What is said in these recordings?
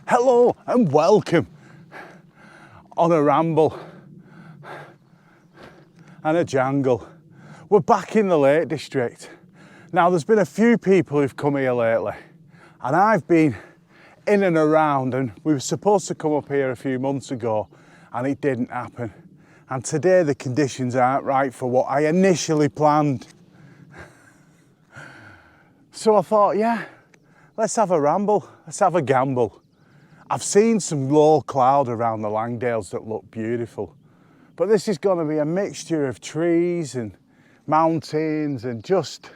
Hello and welcome on a ramble and a jangle. We're back in the Lake District. Now there's been a few people who've come here lately and I've been in and around, and we were supposed to come up here a few months ago and it didn't happen. And today the conditions aren't right for what I initially planned. So I thought, yeah, let's have a ramble, let's have a gamble. I've seen some low cloud around the Langdales that look beautiful, but this is going to be a mixture of trees and mountains and just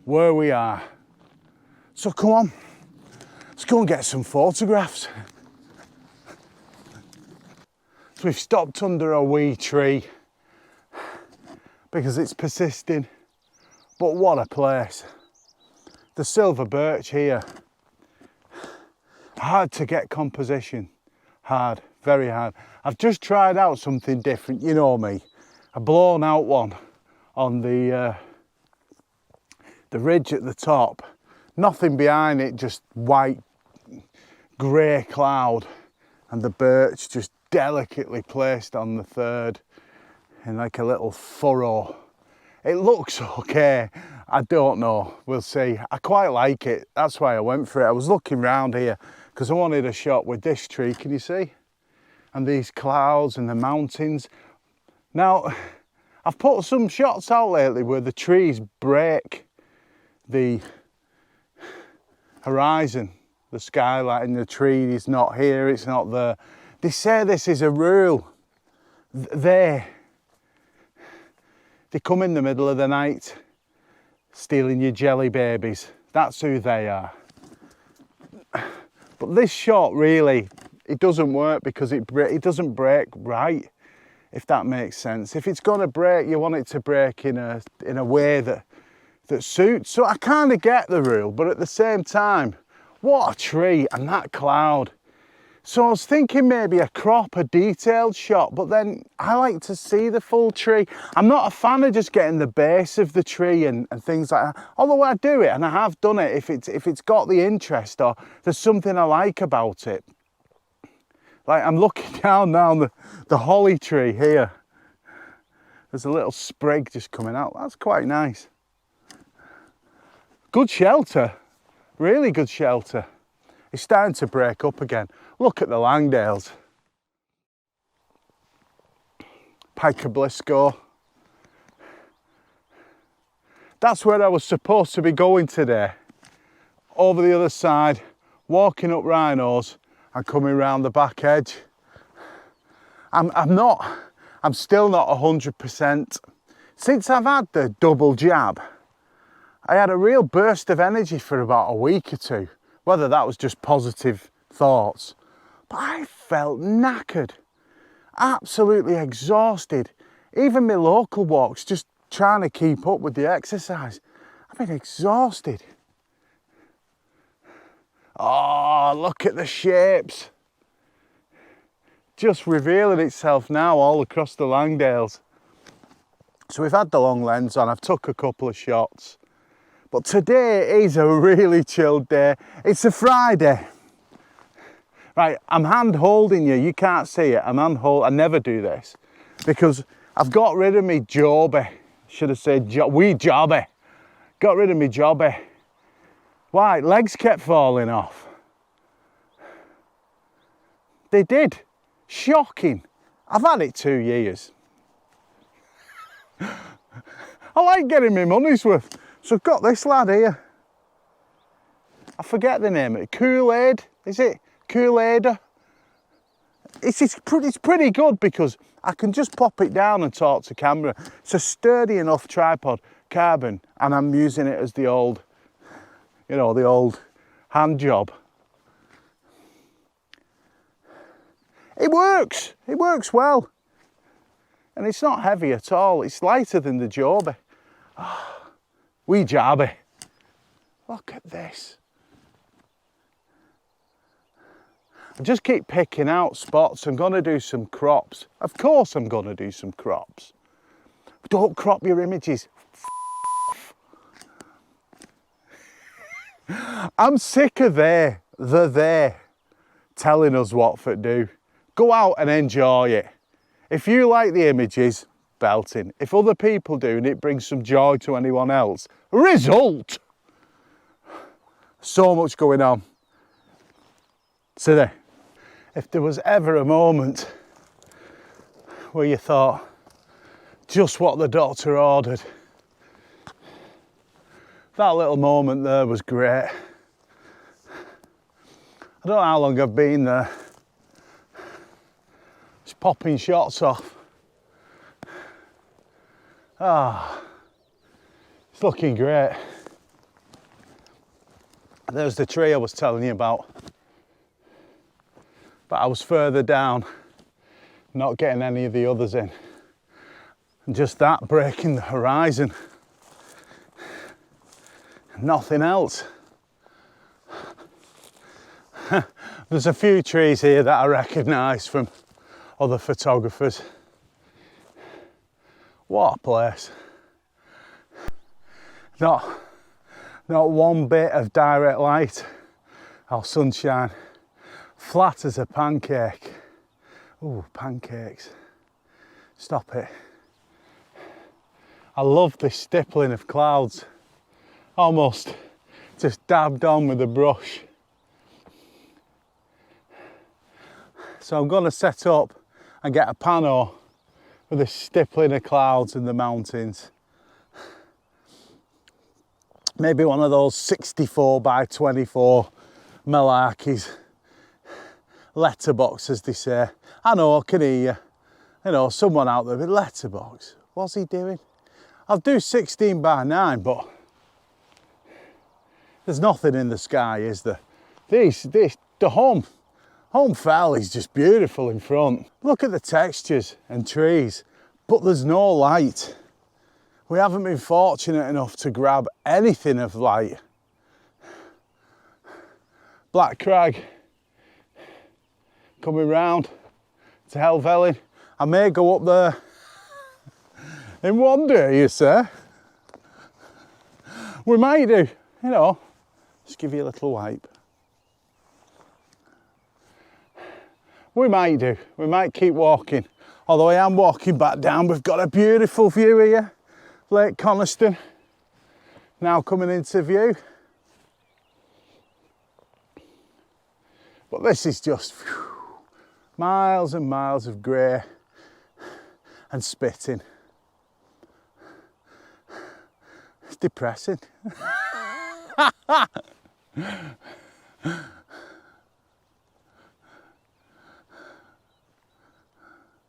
where we are. So come on, let's go and get some photographs. So we've stopped under a wee tree because it's persisting, but what a place. The silver birch here. Hard to get composition, hard, very hard. I've just tried out something different, you know me. A blown out one on the ridge at the top. Nothing behind it, just white, grey cloud, and the birch just delicately placed on the third in like a little furrow. It looks okay, I don't know, we'll see. I quite like it, that's why I went for it. I was looking round here because I wanted a shot with this tree, can you see? And these clouds and the mountains. Now, I've put some shots out lately where the trees break the horizon, the skyline, and the tree is not here, it's not there. They say this is a rule. They come in the middle of the night stealing your jelly babies. That's who they are. But this shot really, it doesn't work because it doesn't break right, if that makes sense. If it's going to break, you want it to break in a way that suits. So I kind of get the rule, but at the same time, what a tree and that cloud. So I was thinking maybe a crop, a detailed shot, but then I like to see the full tree. I'm not a fan of just getting the base of the tree and things like that. Although I do it, and I have done it if it's got the interest or there's something I like about it. Like I'm looking down now the holly tree here. There's a little sprig just coming out. That's quite nice. Good shelter, really good shelter. It's starting to break up again. Look at the Langdales. Pike of Blisco. That's where I was supposed to be going today. Over the other side, walking up Rhinos and coming round the back edge. I'm still not 100%. Since I've had the double jab, I had a real burst of energy for about a week or two. Whether that was just positive thoughts. But I felt knackered, absolutely exhausted. Even my local walks, just trying to keep up with the exercise. I've been exhausted. Oh, look at the shapes. Just revealing itself now all across the Langdales. So we've had the long lens on, I've took a couple of shots. But today is a really chilled day. It's a Friday. Right, I'm hand holding you can't see it. I never do this because I've got rid of me jobby. Should have said wee jobby. Got rid of me jobby. Why? Legs kept falling off. They did. Shocking. I've had it 2 years. I like getting my money's worth. So I've got this lad here. I forget the name of it. Kool-Aid, is it? Kool-Aid. It's pretty good because I can just pop it down and talk to camera. It's a sturdy enough tripod, carbon, and I'm using it as the old, you know, the old hand job. It works well. And it's not heavy at all. It's lighter than the Joby. Oh. Wee jabby. Look at this. I just keep picking out spots. I'm going to do some crops. Of course I'm going to do some crops. Don't crop your images. I'm sick of the there. telling us what to do. Go out and enjoy it. If you like the images, belting. If other people do and it brings some joy to anyone else, result! So much going on. Sithee, if there was ever a moment where you thought, just what the doctor ordered, that little moment there was great. I don't know how long I've been there. Just popping shots off. Ah, it's looking great. There's the tree I was telling you about. But I was further down, not getting any of the others in. And just that breaking the horizon. Nothing else. There's a few trees here that I recognise from other photographers. What a place. Not one bit of direct light or sunshine. Flat as a pancake. Ooh, pancakes. Stop it. I love this stippling of clouds. Almost just dabbed on with a brush. So I'm going to set up and get a pano with this stippling of clouds in the mountains. Maybe one of those 64 by 24 malarkeys. Letterbox, as they say. I know, I can hear you. You know, someone out there with letterbox. What's he doing? I'll do 16 by 9, but there's nothing in the sky, is there? The home fell is just beautiful in front. Look at the textures and trees, but there's no light. We haven't been fortunate enough to grab anything of light. Black Crag coming round to Helvellyn. I may go up there in one day, you say. We might do, you know. Just give you a little wipe. We might do. We might keep walking. Although I am walking back down. We've got a beautiful view here. Lake Coniston now coming into view. But this is just miles and miles of grey and spitting. It's depressing.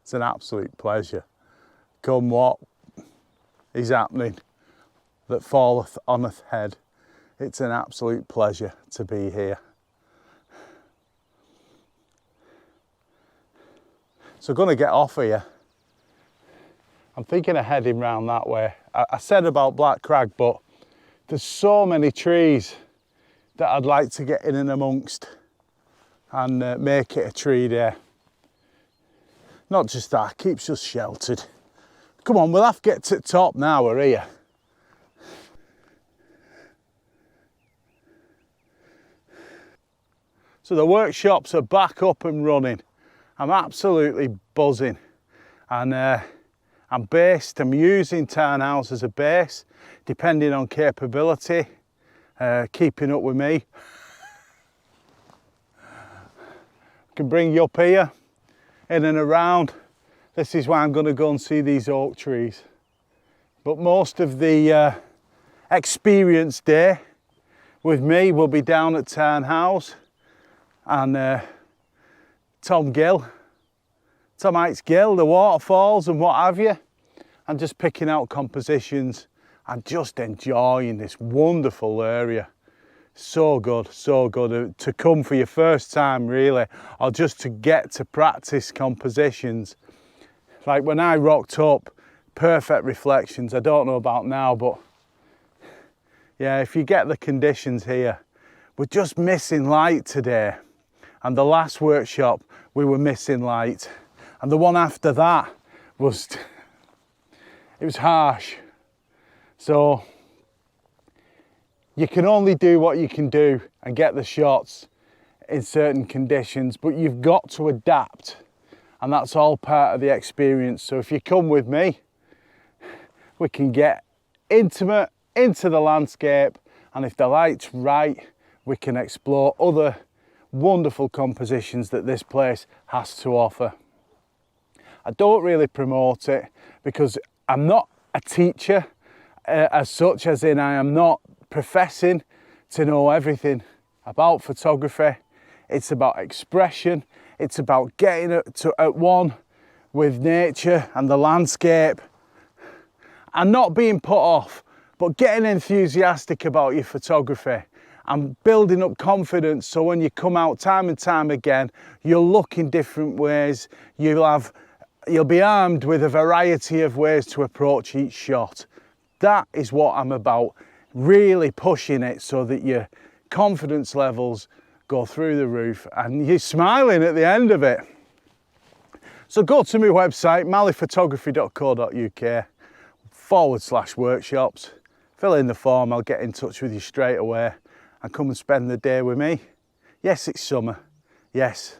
It's an absolute pleasure. Come what is happening that falleth oneth head. It's an absolute pleasure to be here. So I'm going to get off here. I'm thinking of heading round that way. I said about Black Crag, but there's so many trees that I'd like to get in and amongst and make it a tree day. Not just that, keeps us sheltered. Come on, we'll have to get to the top now, we're here. So the workshops are back up and running. I'm absolutely buzzing. And I'm using Townhouse as a base, depending on capability, keeping up with me. Can bring you up here, in and around. This is why I'm going to go and see these oak trees. But most of the experience day with me will be down at Townhouse and Tom Heights Gill, the waterfalls and what have you. I'm just picking out compositions and just enjoying this wonderful area. So good to come for your first time really, or just to get to practice compositions. Like when I rocked up, perfect reflections. I don't know about now, but yeah, if you get the conditions here, we're just missing light today. And the last workshop, we were missing light. And the one after that was, it was harsh. So you can only do what you can do and get the shots in certain conditions, but you've got to adapt, and that's all part of the experience. So if you come with me, we can get intimate into the landscape, and if the light's right, we can explore other wonderful compositions that this place has to offer. I don't really promote it because I'm not a teacher as such, as in I am not professing to know everything about photography. It's about expression. It's about getting at one with nature and the landscape and not being put off, but getting enthusiastic about your photography and building up confidence, so when you come out time and time again, you'll look in different ways. You'll be armed with a variety of ways to approach each shot. That is what I'm about, really pushing it so that your confidence levels go through the roof and you're smiling at the end of it. So go to my website, mallyphotography.co.uk/workshops, fill in the form, I'll get in touch with you straight away and come and spend the day with me. Yes, it's summer. Yes,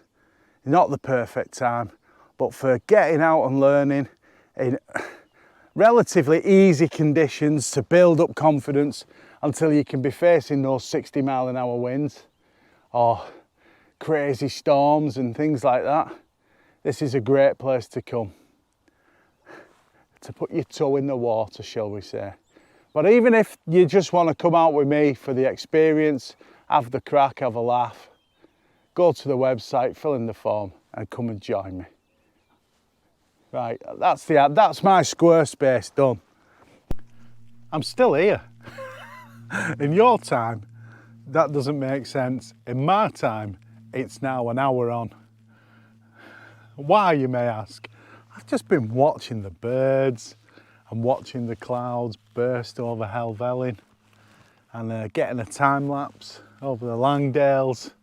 not the perfect time, but for getting out and learning in relatively easy conditions to build up confidence until you can be facing those 60-mile-an-hour winds or crazy storms and things like that. This is a great place to come, to put your toe in the water, shall we say. But even if you just want to come out with me for the experience, have the crack, have a laugh, go to the website, fill in the form and come and join me. Right, that's my Squarespace done. I'm still here. In your time, that doesn't make sense. In my time, it's now an hour on. Why, you may ask? I've just been watching the birds and watching the clouds burst over Helvellyn and getting a time lapse over the Langdales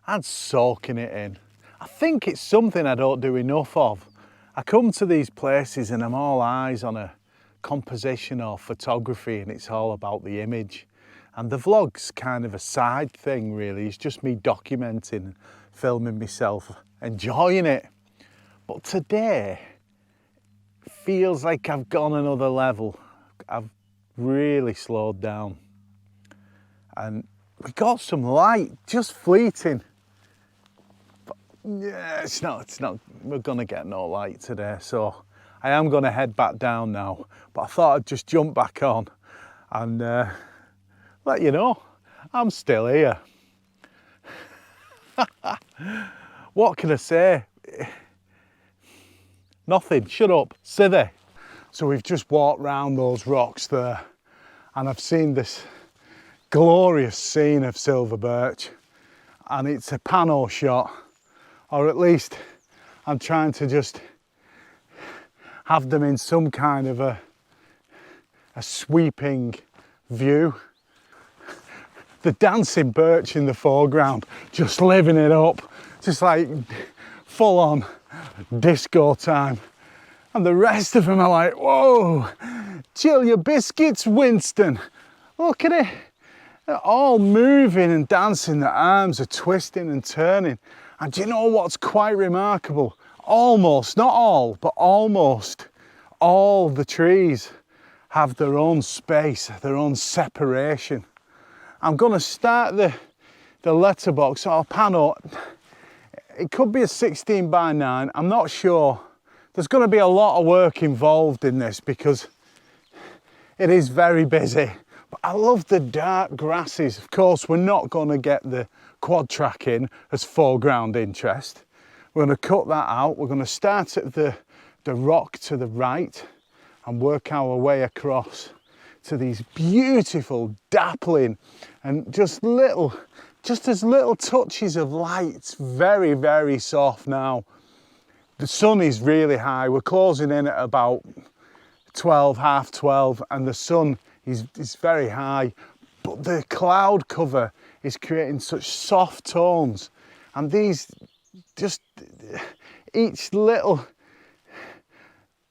and soaking it in. I think it's something I don't do enough of. I come to these places and I'm all eyes on a composition or photography, and it's all about the image. And the vlog's kind of a side thing, really. It's just me documenting, filming myself, enjoying it. But today feels like I've gone another level. I've really slowed down. And we got some light, just fleeting. Yeah, it's not, we're gonna get no light today, so I am gonna head back down now, but I thought I'd just jump back on and let you know, I'm still here. What can I say? Nothing, shut up, Sithee. So we've just walked round those rocks there and I've seen this glorious scene of silver birch, and it's a pano shot. Or at least I'm trying to just have them in some kind of a sweeping view. The dancing birch in the foreground, just living it up, just like full on disco time. And the rest of them are like, whoa, chill your biscuits, Winston. Look at it. They're all moving and dancing, their arms are twisting and turning. And do you know what's quite remarkable? Almost, not all, but almost all the trees have their own space, their own separation. I'm going to start the letterbox or pano. It could be a 16:9, I'm not sure. There's going to be a lot of work involved in this because it is very busy. But I love the dark grasses. Of course, we're not going to get the quad track in as foreground interest. We're going to cut that out. We're going to start at the rock to the right and work our way across to these beautiful, dappling and just as little touches of light. It's very, very soft now. The sun is really high. We're closing in at about 12, half 12, and the sun is very high, but the cloud cover is creating such soft tones, and these just each little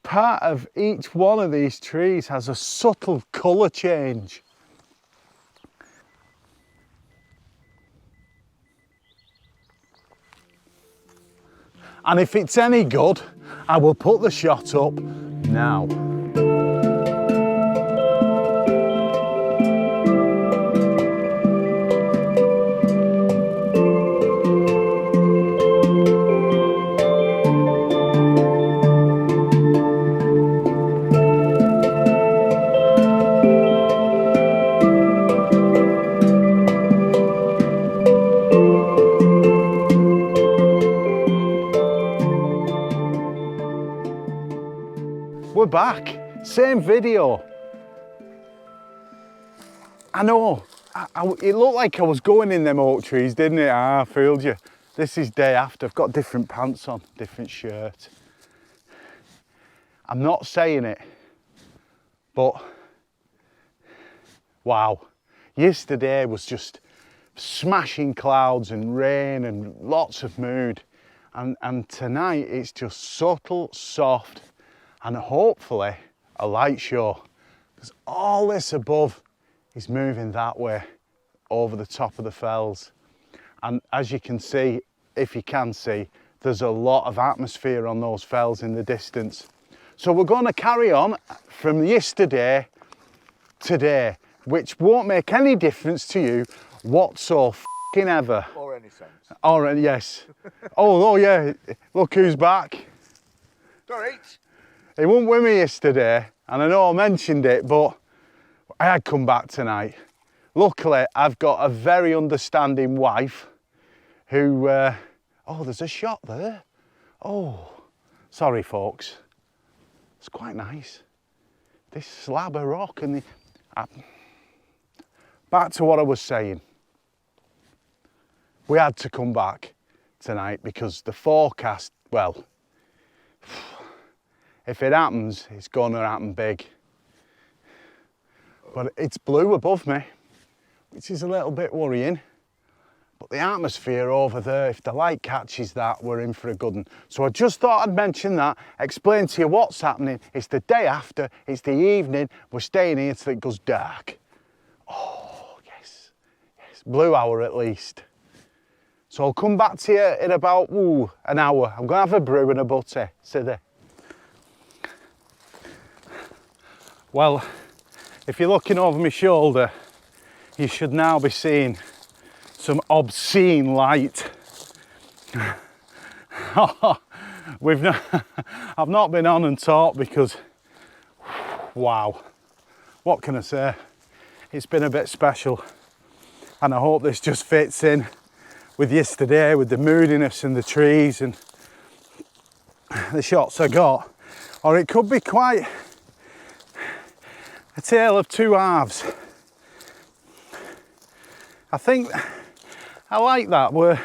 part of each one of these trees has a subtle colour change. And if it's any good, I will put the shot up now. We're back, same video. I know, it looked like I was going in them oak trees, didn't it? I fooled you. This is day after. I've got different pants on, different shirt. I'm not saying it, but wow. Yesterday was just smashing clouds and rain and lots of mood. And tonight it's just subtle, soft, and hopefully a light show, because all this above is moving that way over the top of the fells. And as you can see, if you can see, there's a lot of atmosphere on those fells in the distance. So we're going to carry on from yesterday today, which won't make any difference to you whatsoever. Or any sense. Or yes. Oh yeah, look who's back. Alright. He wasn't with me yesterday, and I know I mentioned it, but I had come back tonight. Luckily, I've got a very understanding wife who, oh, there's a shot there. Oh, sorry folks. It's quite nice. This slab of rock and back to what I was saying. We had to come back tonight because the forecast, well, if it happens, it's gonna happen big. But it's blue above me, which is a little bit worrying. But the atmosphere over there, if the light catches that, we're in for a good one. So I just thought I'd mention that, explain to you what's happening. It's the day after, it's the evening, we're staying here till it goes dark. Oh, yes, yes, blue hour at least. So I'll come back to you in about, an hour. I'm gonna have a brew and a butty, Sithee. Well, if you're looking over my shoulder, you should now be seeing some obscene light. I've not been on and talked because, wow, what can I say? It's been a bit special, and I hope this just fits in with yesterday, with the moodiness and the trees and the shots I got. Or it could be quite a tale of two halves. I think I like that, where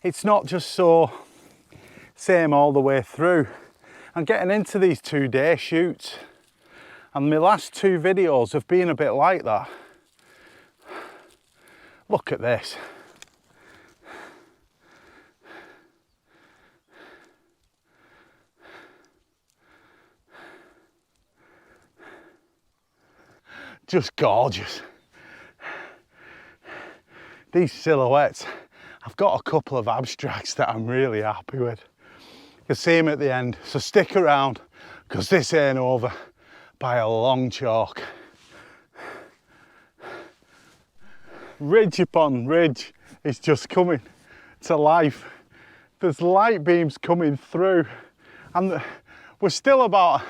it's not just so same all the way through. I'm getting into these 2-day shoots, and my last 2 videos have been a bit like that. Look at this. Just gorgeous. These silhouettes, I've got a couple of abstracts that I'm really happy with. You'll see them at the end, so stick around, because this ain't over by a long chalk. Ridge upon ridge is just coming to life. There's light beams coming through, and we're still about,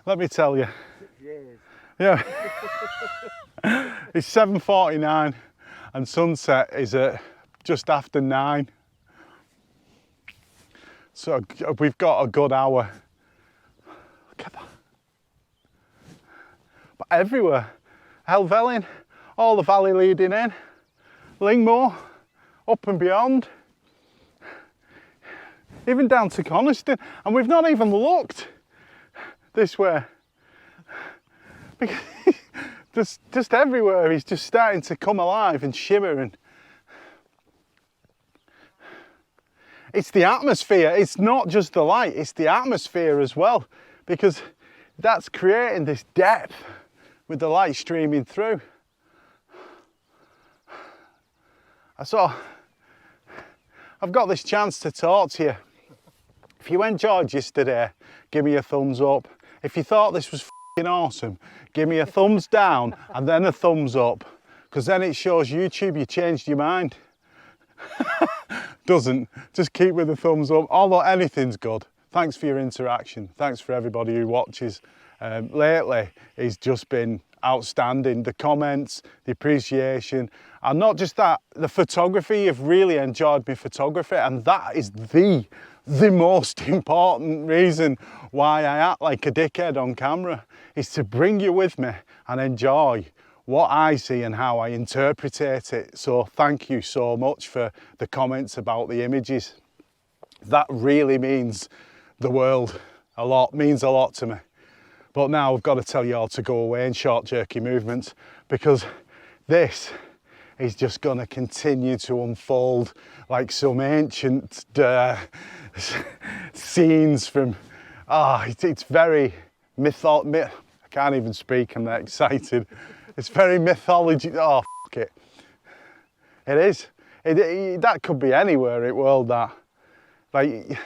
let me tell you, yeah, it's 7:49 and sunset is at just after 9. So we've got a good hour. Look at that. But everywhere, Helvellyn, all the valley leading in, Lingmore, up and beyond, even down to Coniston, and we've not even looked this way. Because just everywhere he's just starting to come alive and shimmer, and it's the atmosphere. It's not just the light, it's the atmosphere as well, because that's creating this depth with the light streaming through. I've got this chance to talk to you. If you enjoyed yesterday, give me a thumbs up. If you thought this was f***ing awesome, give me a thumbs down and then a thumbs up, because then it shows YouTube you changed your mind. Doesn't, just keep with the thumbs up, although anything's good. Thanks for your interaction. Thanks for everybody who watches. Lately, it's just been outstanding. The comments, the appreciation, and not just that, the photography. You've really enjoyed my photography, and that is the most important reason why I act like a dickhead on camera, is to bring you with me and enjoy what I see and how I interpret it. So thank you so much for the comments about the images. That really means the world a lot, means a lot to me. But now I've got to tell you all to go away in short jerky movements, because this is just going to continue to unfold like some ancient scenes from, it's very I can't even speak, I'm that excited. It's very mythology, oh f*** it. It is, that could be anywhere in the world, that. Like,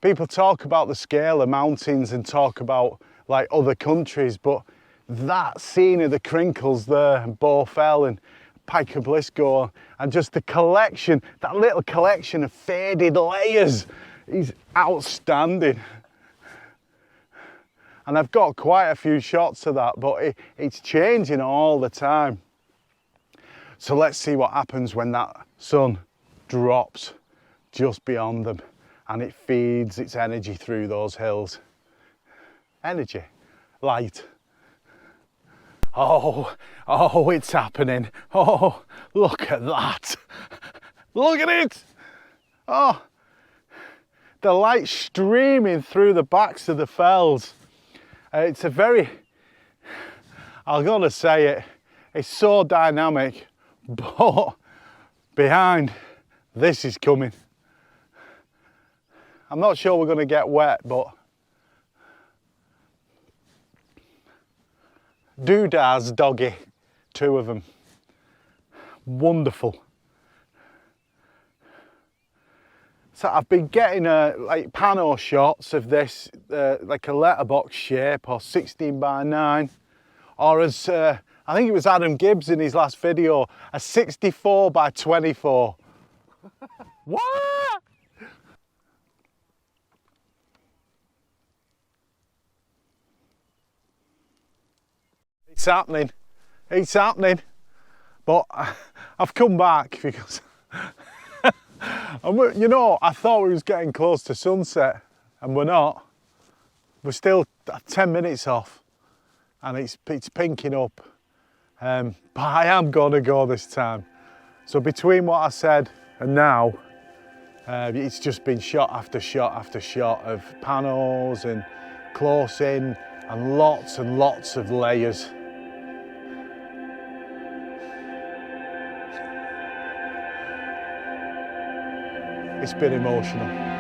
people talk about the scale of mountains and talk about like other countries, but that scene of the Crinkles there, and Bowfell and Pike of Blisco, and just the collection, that little collection of faded layers, is outstanding. And I've got quite a few shots of that, but it's changing all the time. So let's see what happens when that sun drops just beyond them and it feeds its energy through those hills. Energy, light. Oh, it's happening. Oh, look at that. Look at it. Oh, the light streaming through the backs of the fells. It's a very, I'm gonna say it, it's so dynamic, but behind this is coming. I'm not sure we're gonna get wet, but doodahs, doggy, 2 of them, wonderful. So I've been getting like pano shots of this, like a letterbox shape, or 16:9, or as I think it was Adam Gibbs in his last video, a 64:24. What? It's happening, but I've come back because and you know, I thought we was getting close to sunset, and we're not. We're still 10 minutes off, and it's pinking up. But I am gonna go this time. So between what I said and now, it's just been shot after shot after shot of panos and close in, and lots of layers. It's been emotional.